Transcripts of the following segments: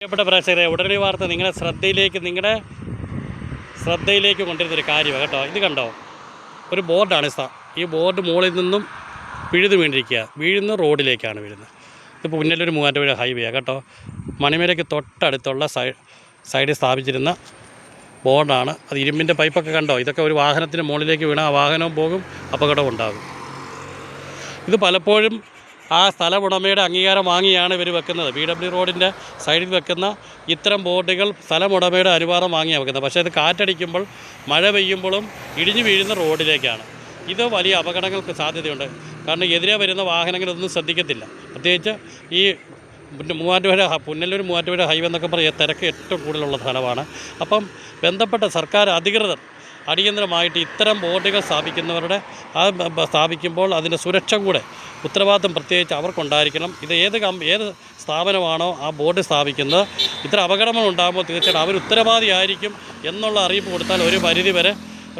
പ്രിയപ്പെട്ട പ്രേക്ഷകരെ, ഉടനടി വാർത്ത നിങ്ങളുടെ ശ്രദ്ധയിലേക്ക് കൊണ്ടിരുന്നൊരു കാര്യമാണ് കേട്ടോ. ഇത് കണ്ടോ, ഒരു ബോർഡാണ്. ഈ ബോർഡ് മുകളിൽ നിന്നും വീഴുന്ന റോഡിലേക്കാണ് വീഴുന്നത്. ഇത് പുന്നല്ലൂർ മൂവാറ്റുപുഴ ഹൈവേയാണ് കേട്ടോ. മണിമേലയ്ക്ക് തൊട്ടടുത്തുള്ള സൈഡിൽ സ്ഥാപിച്ചിരുന്ന ബോർഡാണ്. അത് ഇരുമ്പിൻ്റെ പൈപ്പൊക്കെ കണ്ടോ. ഇതൊക്കെ ഒരു വാഹനത്തിന് മുകളിലേക്ക് വീണാൽ ആ വാഹനവും പോകും, അപകടം ഉണ്ടാകും. ഇത് പലപ്പോഴും ആ സ്ഥലമുടമയുടെ അംഗീകാരം വാങ്ങിയാണ് ഇവർ വെക്കുന്നത്. BW റോഡിൻ്റെ സൈഡിൽ വെക്കുന്ന ഇത്തരം ബോർഡുകൾ സ്ഥലമുടമയുടെ അനുവാദം വാങ്ങിയാണ് വെക്കുന്നത്. പക്ഷേ ഇത് കാറ്റടിക്കുമ്പോൾ, മഴ പെയ്യുമ്പോഴും ഇടിഞ്ഞു വീഴുന്ന റോഡിലേക്കാണ്. ഇത് വലിയ അപകടങ്ങൾക്ക് സാധ്യതയുണ്ട്. കാരണം എതിരെ വരുന്ന വാഹനങ്ങളൊന്നും ശ്രദ്ധിക്കത്തില്ല. പ്രത്യേകിച്ച് ഈ പുന്നല്ലൂർ മൂവാറ്റുപുഴ ഹൈവേ എന്നൊക്കെ പറയുക തിരക്ക് ഏറ്റവും കൂടുതലുള്ള സ്ഥലമാണ്. അപ്പം ബന്ധപ്പെട്ട സർക്കാർ അധികൃതർ അടിയന്തരമായിട്ട് ഇത്തരം ബോർഡുകൾ സ്ഥാപിക്കുമ്പോൾ അതിൻ്റെ സുരക്ഷ കൂടെ ഉത്തരവാദിത്വം പ്രത്യേകിച്ച് അവർക്കുണ്ടായിരിക്കണം. ഇത് ഏത് സ്ഥാപനമാണോ ആ ബോർഡ് സ്ഥാപിക്കുന്നത്, ഇത്തരം അപകടങ്ങൾ ഉണ്ടാകുമ്പോൾ തീർച്ചയായിട്ടും അവർ ഉത്തരവാദിയായിരിക്കും എന്നുള്ള അറിയിപ്പ് കൊടുത്താൽ ഒരു പരിധി വരെ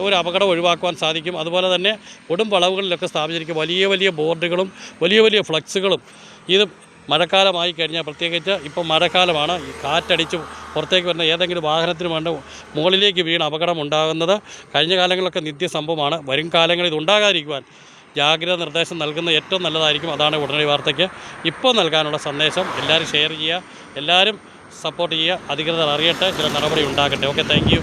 ഒരു അപകടം ഒഴിവാക്കുവാൻ സാധിക്കും. അതുപോലെ തന്നെ കൊടും വളവുകളിലൊക്കെ സ്ഥാപിച്ചിരിക്കും വലിയ ബോർഡുകളും വലിയ ഫ്ലക്സുകളും. ഇത് മഴക്കാലമായി കഴിഞ്ഞാൽ, പ്രത്യേകിച്ച് ഇപ്പോൾ മഴക്കാലമാണ്, ഈ കാറ്റടിച്ച് പുറത്തേക്ക് വരുന്ന ഏതെങ്കിലും വാഹനത്തിന് വേണ്ട മുകളിലേക്ക് വീണ് അപകടം ഉണ്ടാകുന്നത് കഴിഞ്ഞ കാലങ്ങളിലൊക്കെ നിത്യസംഭവമാണ്. വരും കാലങ്ങളിൽ ഇതുണ്ടാകാതിരിക്കുവാൻ ജാഗ്രത നിർദ്ദേശം നൽകുന്നത് ഏറ്റവും നല്ലതായിരിക്കും. അതാണ് ഉടനടി വാർത്തയ്ക്ക് ഇപ്പോൾ നൽകാനുള്ള സന്ദേശം. എല്ലാവരും ഷെയർ ചെയ്യുക, എല്ലാവരും സപ്പോർട്ട് ചെയ്യുക. അധികൃതർ അറിയട്ടെ, ചില നടപടി ഉണ്ടാകട്ടെ. Okay, thank you.